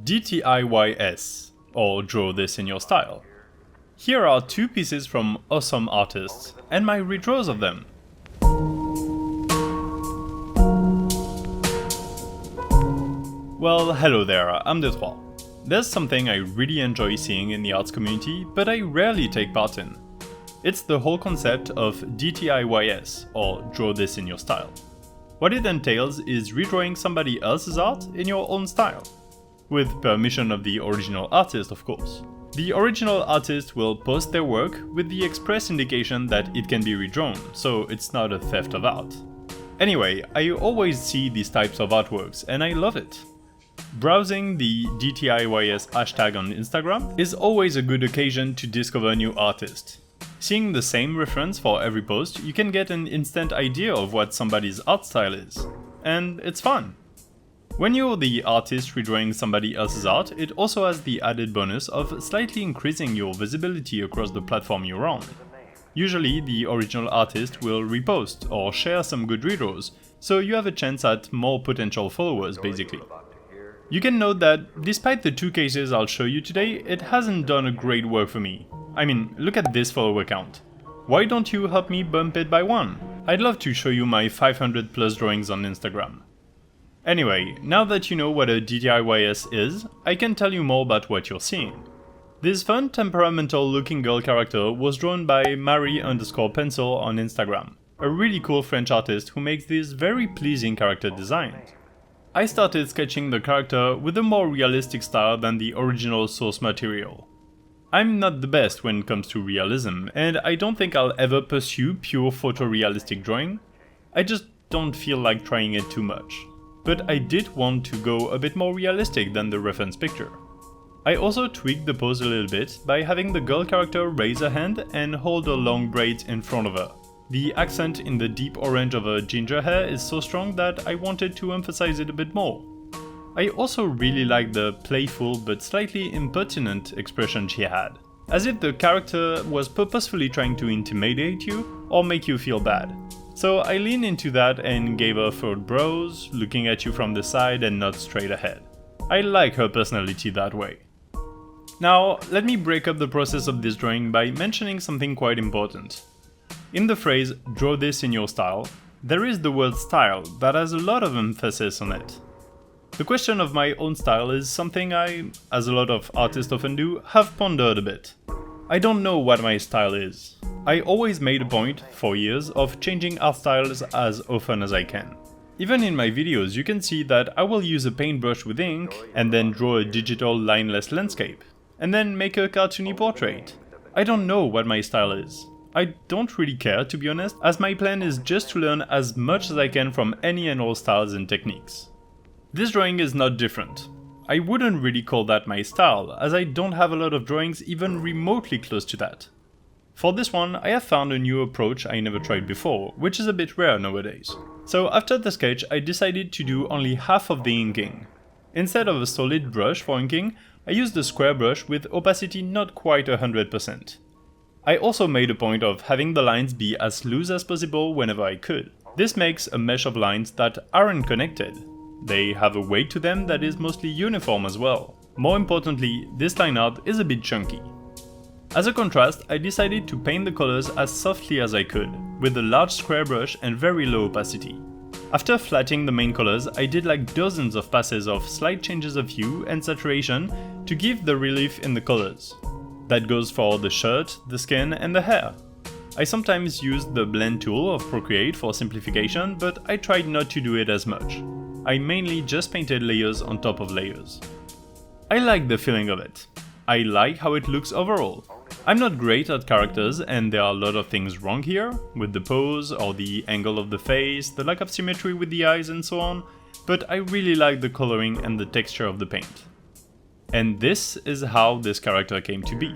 DTIYS, or draw this in your style. Here are two pieces from awesome artists, and my redraws of them. Well, hello there, I'm DTIYS. There's something I really enjoy seeing in the arts community, but I rarely take part in. It's the whole concept of DTIYS, or draw this in your style. What it entails is redrawing somebody else's art in your own style. With permission of the original artist, of course. The original artist will post their work with the express indication that it can be redrawn, so it's not a theft of art. Anyway, I always see these types of artworks, and I love it. Browsing the DTIYS hashtag on Instagram is always a good occasion to discover new artists. Seeing the same reference for every post, you can get an instant idea of what somebody's art style is. And it's fun. When you're the artist redrawing somebody else's art, it also has the added bonus of slightly increasing your visibility across the platform you're on. Usually, the original artist will repost or share some good redraws, so you have a chance at more potential followers basically. You can note that, despite the two cases I'll show you today, it hasn't done a great work for me. I mean, look at this follower count. Why don't you help me bump it by one? I'd love to show you my 500 plus drawings on Instagram. Anyway, now that you know what a DTIYS is, I can tell you more about what you're seeing. This fun, temperamental looking girl character was drawn by Marie_pencil on Instagram, a really cool French artist who makes these very pleasing character designs. I started sketching the character with a more realistic style than the original source material. I'm not the best when it comes to realism, and I don't think I'll ever pursue pure photorealistic drawing. I just don't feel like trying it too much. But I did want to go a bit more realistic than the reference picture. I also tweaked the pose a little bit by having the girl character raise her hand and hold her long braids in front of her. The accent in the deep orange of her ginger hair is so strong that I wanted to emphasize it a bit more. I also really liked the playful but slightly impertinent expression she had, as if the character was purposefully trying to intimidate you or make you feel bad. So I leaned into that and gave her furrowed brows, looking at you from the side and not straight ahead. I like her personality that way. Now, let me break up the process of this drawing by mentioning something quite important. In the phrase, draw this in your style, there is the word style that has a lot of emphasis on it. The question of my own style is something I, as a lot of artists often do, have pondered a bit. I don't know what my style is. I always made a point, for years, of changing art styles as often as I can. Even in my videos you can see that I will use a paintbrush with ink, and then draw a digital lineless landscape, and then make a cartoony portrait. I don't know what my style is. I don't really care, to be honest, as my plan is just to learn as much as I can from any and all styles and techniques. This drawing is not different. I wouldn't really call that my style, as I don't have a lot of drawings even remotely close to that. For this one, I have found a new approach I never tried before, which is a bit rare nowadays. So after the sketch, I decided to do only half of the inking. Instead of a solid brush for inking, I used a square brush with opacity not quite 100%. I also made a point of having the lines be as loose as possible whenever I could. This makes a mesh of lines that aren't connected. They have a weight to them that is mostly uniform as well. More importantly, this line art is a bit chunky. As a contrast, I decided to paint the colors as softly as I could, with a large square brush and very low opacity. After flattening the main colors, I did like dozens of passes of slight changes of hue and saturation to give the relief in the colors. That goes for the shirt, the skin, and the hair. I sometimes used the blend tool of Procreate for simplification, but I tried not to do it as much. I mainly just painted layers on top of layers. I like the feeling of it. I like how it looks overall. I'm not great at characters, and there are a lot of things wrong here, with the pose or the angle of the face, the lack of symmetry with the eyes and so on, but I really like the coloring and the texture of the paint. And this is how this character came to be.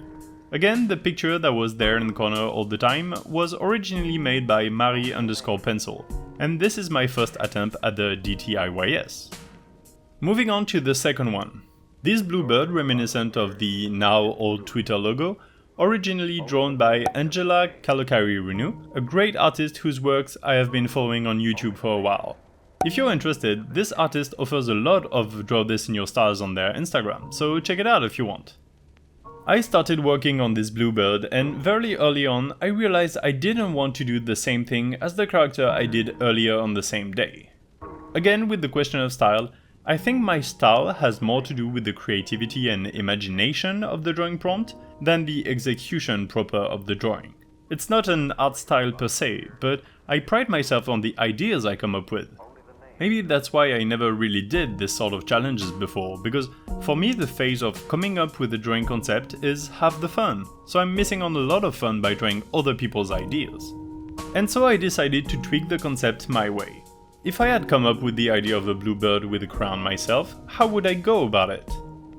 Again, the picture that was there in the corner all the time was originally made by Marie_pencil, and this is my first attempt at the DTIYS. Moving on to the second one. This bluebird, reminiscent of the now old Twitter logo, originally drawn by Kalokairinou, a great artist whose works I have been following on YouTube for a while. If you're interested, this artist offers a lot of draw this in your styles on their Instagram, so check it out if you want. I started working on this bluebird, and very early on I realized I didn't want to do the same thing as the character I did earlier on the same day. Again, with the question of style, I think my style has more to do with the creativity and imagination of the drawing prompt than the execution proper of the drawing. It's not an art style per se, but I pride myself on the ideas I come up with. Maybe that's why I never really did this sort of challenges before, because for me the phase of coming up with a drawing concept is half the fun, so I'm missing on a lot of fun by drawing other people's ideas. And so I decided to tweak the concept my way. If I had come up with the idea of a bluebird with a crown myself, how would I go about it?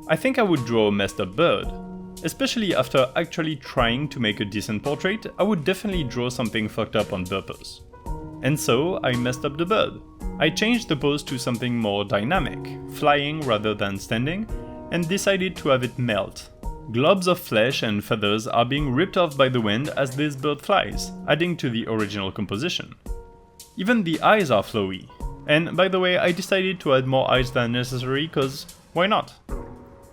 I think I would draw a messed up bird. Especially after actually trying to make a decent portrait, I would definitely draw something fucked up on purpose. And so I messed up the bird. I changed the pose to something more dynamic, flying rather than standing, and decided to have it melt. Globs of flesh and feathers are being ripped off by the wind as this bird flies, adding to the original composition. Even the eyes are flowy. And by the way, I decided to add more eyes than necessary, cause why not?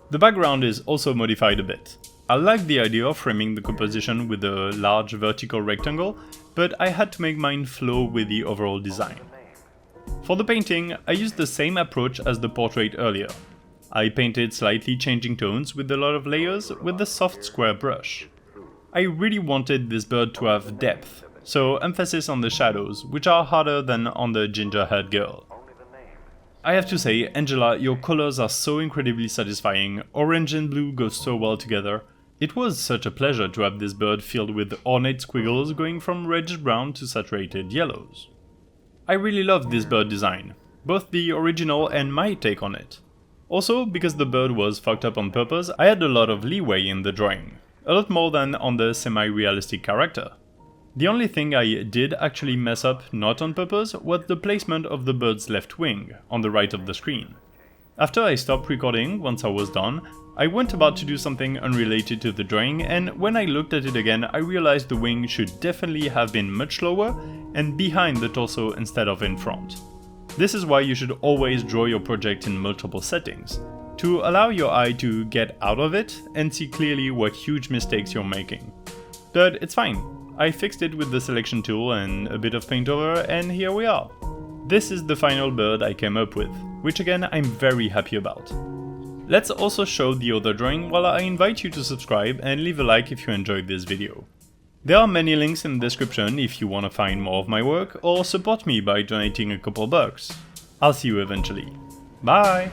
The background is also modified a bit. I like the idea of framing the composition with a large vertical rectangle, but I had to make mine flow with the overall design. For the painting, I used the same approach as the portrait earlier. I painted slightly changing tones with a lot of layers with the soft square brush. I really wanted this bird to have depth, so emphasis on the shadows, which are harder than on the ginger-haired girl. I have to say, Angela, your colors are so incredibly satisfying, orange and blue go so well together. It was such a pleasure to have this bird filled with ornate squiggles going from reddish brown to saturated yellows. I really loved this bird design, both the original and my take on it. Also, because the bird was fucked up on purpose, I had a lot of leeway in the drawing, a lot more than on the semi-realistic character. The only thing I did actually mess up, not on purpose, was the placement of the bird's left wing, on the right of the screen. After I stopped recording, once I was done, I went about to do something unrelated to the drawing, and when I looked at it again I realized the wing should definitely have been much lower and behind the torso instead of in front. This is why you should always draw your project in multiple settings, to allow your eye to get out of it and see clearly what huge mistakes you're making. But it's fine, I fixed it with the selection tool and a bit of paint over, and here we are. This is the final bird I came up with, which again I'm very happy about. Let's also show the other drawing while I invite you to subscribe and leave a like if you enjoyed this video. There are many links in the description if you want to find more of my work or support me by donating a couple bucks. I'll see you eventually. Bye!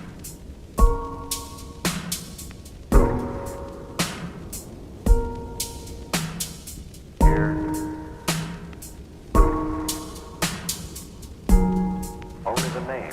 Only the name.